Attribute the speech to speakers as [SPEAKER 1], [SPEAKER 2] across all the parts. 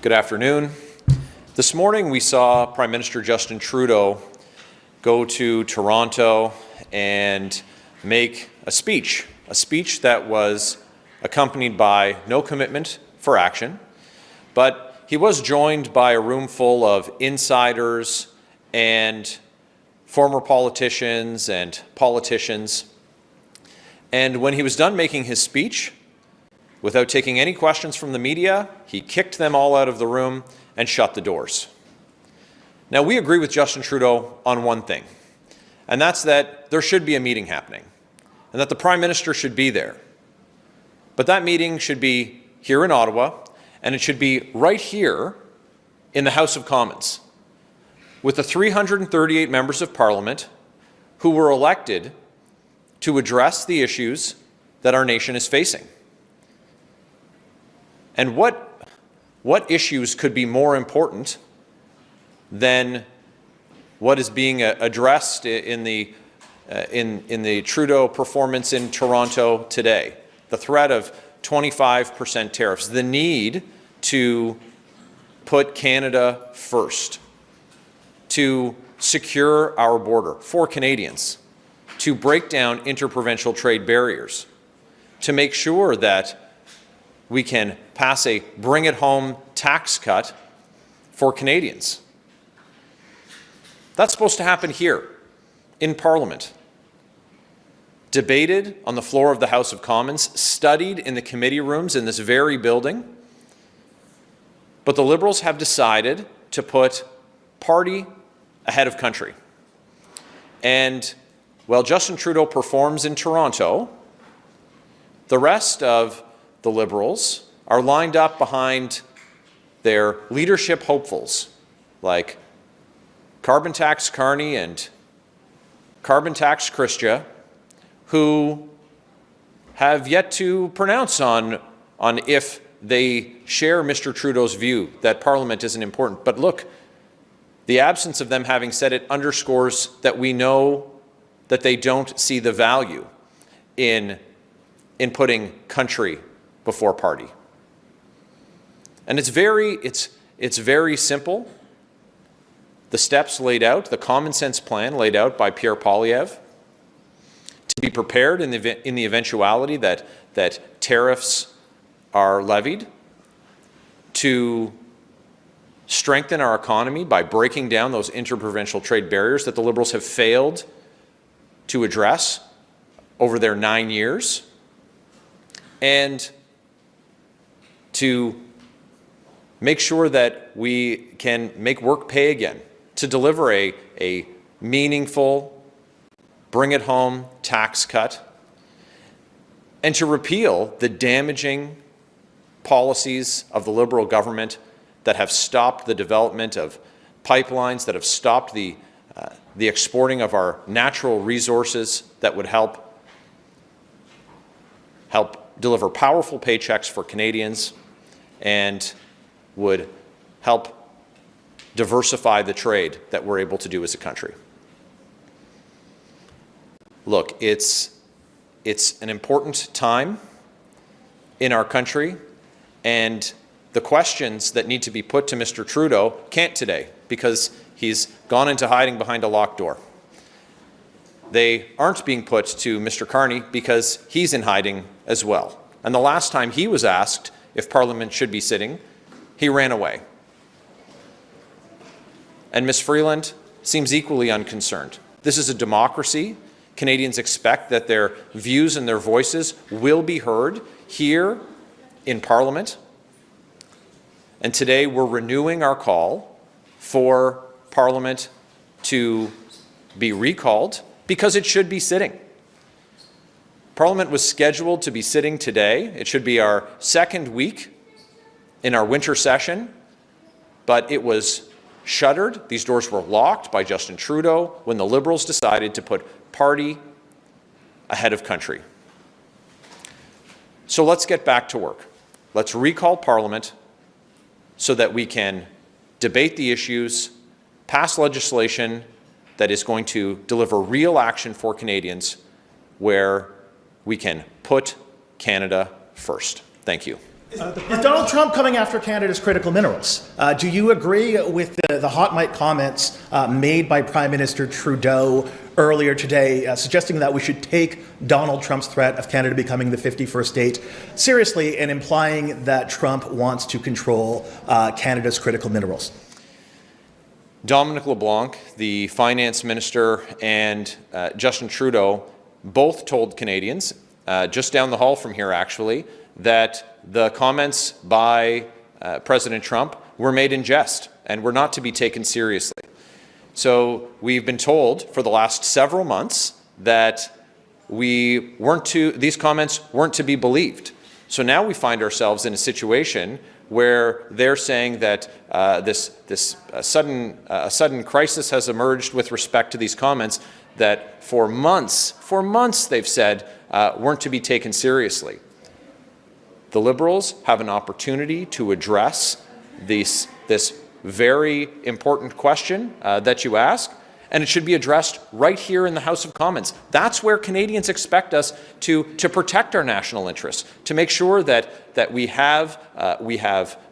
[SPEAKER 1] Good afternoon. This morning we saw Prime Minister Justin Trudeau go to Toronto and make a speech that was accompanied by no commitment for action, but he was joined by a room full of insiders and former politicians and politicians. And when he was done making his speech, without taking any questions from the media, he kicked them all out of the room and shut the doors. Now, we agree with Justin Trudeau on one thing, and that's that there should be a meeting happening and that the Prime Minister should be there. But that meeting should be here in Ottawa, and it should be right here in the House of Commons with the 338 members of Parliament who were elected to address the issues that our nation is facing. And what issues could be more important than what is being addressed in the Trudeau performance in Toronto today? The threat of 25% tariffs, the need to put Canada first, to secure our border for Canadians, to break down interprovincial trade barriers, to make sure that we can pass a bring-it-home tax cut for Canadians. That's supposed to happen here in Parliament. Debated on the floor of the House of Commons, studied in the committee rooms in this very building. But the Liberals have decided to put party ahead of country. And while Justin Trudeau performs in Toronto, the rest of the Liberals are lined up behind their leadership hopefuls like Carbon Tax Carney and Carbon Tax Christia, who have yet to pronounce on if they share Mr. Trudeau's view that Parliament isn't important. But look, the absence of them having said it underscores that we know that they don't see the value in putting country before party. And it's very simple. The steps laid out, the common sense plan laid out by Pierre Poilievre, to be prepared in the eventuality that tariffs are levied, to strengthen our economy by breaking down those interprovincial trade barriers that the Liberals have failed to address over their 9 years, and to make sure that we can make work pay again, to deliver a meaningful, bring-it-home tax cut, and to repeal the damaging policies of the Liberal government that have stopped the development of pipelines, that have stopped the exporting of our natural resources that would help deliver powerful paychecks for Canadians and would help diversify the trade that we're able to do as a country. Look, it's an important time in our country, and the questions that need to be put to Mr. Trudeau can't today because he's gone into hiding behind a locked door. They aren't being put to Mr. Carney because he's in hiding as well. And the last time he was asked if Parliament should be sitting, he ran away. And Ms. Freeland seems equally unconcerned. This is a democracy. Canadians expect that their views and their voices will be heard here in Parliament. And today we're renewing our call for Parliament to be recalled because it should be sitting. Parliament was scheduled to be sitting today. It should be our second week in our winter session, but it was shuttered. These doors were locked by Justin Trudeau when the Liberals decided to put party ahead of country. So let's get back to work. Let's recall Parliament so that we can debate the issues, pass legislation that is going to deliver real action for Canadians where we can put Canada first. Thank you.
[SPEAKER 2] Is Donald Trump coming after Canada's critical minerals? Do you agree with the hot mic comments made by Prime Minister Trudeau earlier today, suggesting that we should take Donald Trump's threat of Canada becoming the 51st state seriously and implying that Trump wants to control Canada's critical minerals?
[SPEAKER 1] Dominic LeBlanc, the finance minister, and Justin Trudeau both told Canadians, just down the hall from here actually, that the comments by President Trump were made in jest and were not to be taken seriously. So we've been told for the last several months that these comments weren't to be believed. So now we find ourselves in a situation where they're saying that this sudden crisis has emerged with respect to these comments that for months they've said weren't to be taken seriously. The Liberals have an opportunity to address this very important question that you ask, and it should be addressed right here in the House of Commons. That's where Canadians expect us to protect our national interests, to make sure that we have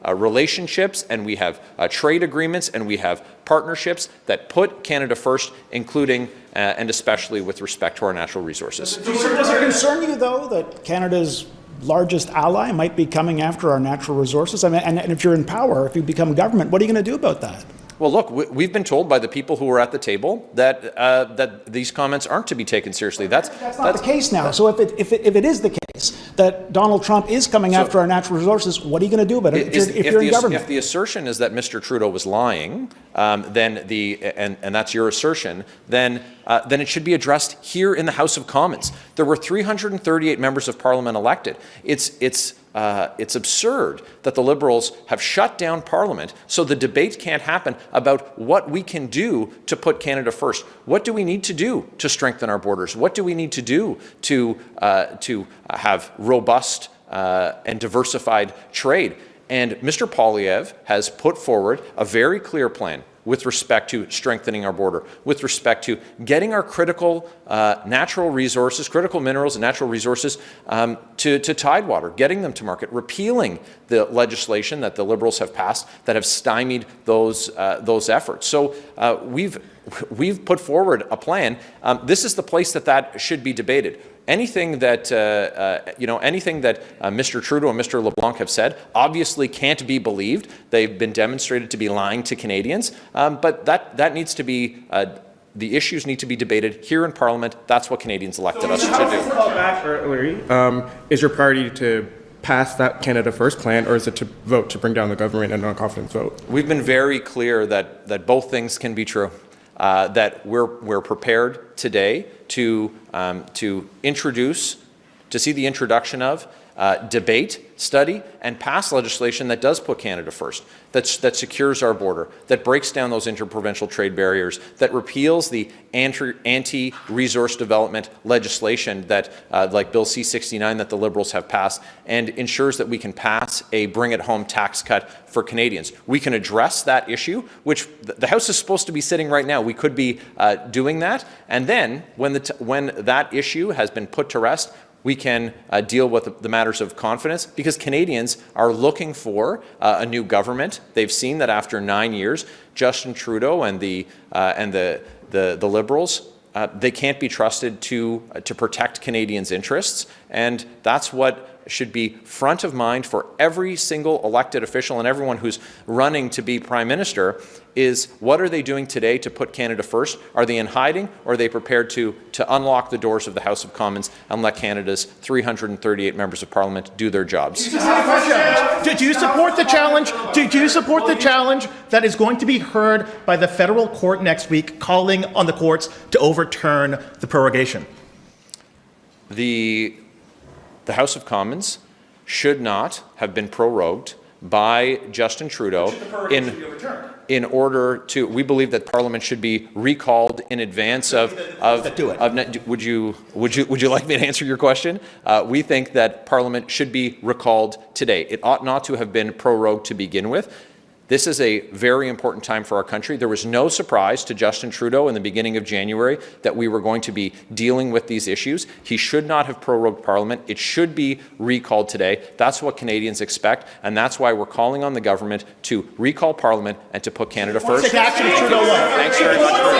[SPEAKER 1] relationships and we have trade agreements and we have partnerships that put Canada first, including and especially with respect to our natural resources.
[SPEAKER 3] Does it concern you, though, that Canada's largest ally might be coming after our natural resources? I mean, and if you're in power, if you become government, what are you going to do about that?
[SPEAKER 1] Well, look, we've been told by the people who were at the table that these comments aren't to be taken seriously. That's
[SPEAKER 3] not the case now. So if it is the case that Donald Trump is coming after our natural resources, what are you going to do about it if you're in government?
[SPEAKER 1] If the assertion is that Mr. Trudeau was lying, then and that's your assertion, then it should be addressed here in the House of Commons. There were 338 members of Parliament elected. It's absurd that the Liberals have shut down Parliament so the debate can't happen about what we can do to put Canada first. What do we need to do to strengthen our borders? What do we need to do to have robust and diversified trade? And Mr. Poilievre has put forward a very clear plan with respect to strengthening our border, with respect to getting our critical natural resources, critical minerals and natural resources to Tidewater, getting them to market, repealing the legislation that the Liberals have passed that have stymied those efforts. So we've put forward a plan. This is the place that should be debated. Anything that Mr. Trudeau and Mr. LeBlanc have said obviously can't be believed. They've been demonstrated to be lying to Canadians, but that needs to be. The issues need to be debated here in Parliament. That's what Canadians elected us to do.
[SPEAKER 4] Call back earlier. Is your party to pass that Canada First plan, or is it to vote to bring down the government in a non-confidence vote?
[SPEAKER 1] We've been very clear that both things can be true. That we're prepared today to see the introduction of, debate, study, and pass legislation that does put Canada first, that secures our border, that breaks down those interprovincial trade barriers, that repeals the anti-resource development legislation that, like Bill C-69 that the Liberals have passed, and ensures that we can pass a bring-it-home tax cut for Canadians. We can address that issue, which the House is supposed to be sitting right now. We could be doing that, and then when that issue has been put to rest, we can deal with the matters of confidence, because Canadians are looking for a new government. They've seen that after 9 years, Justin Trudeau and the Liberals, they can't be trusted to protect Canadians' interests, and that's what should be front of mind for every single elected official and everyone who's running to be Prime Minister, is what are they doing today to put Canada first? Are they in hiding, or are they prepared to unlock the doors of the House of Commons and let Canada's 338 members of Parliament do their jobs?
[SPEAKER 2] Do you support the challenge? Do you support the challenge that is going to be heard by the federal court next week, calling on the courts to overturn the prorogation?
[SPEAKER 1] The House of Commons should not have been prorogued by Justin Trudeau in order to. We believe that Parliament should be recalled in advance of. Would you like me to answer your question? We think that Parliament should be recalled today. It ought not to have been prorogued to begin with. This is a very important time for our country. There was no surprise to Justin Trudeau in the beginning of January that we were going to be dealing with these issues. He should not have prorogued Parliament. It should be recalled today. That's what Canadians expect, and that's why we're calling on the government to recall Parliament and to put Canada first.
[SPEAKER 2] Take action if Trudeau won't.
[SPEAKER 1] Thanks very much for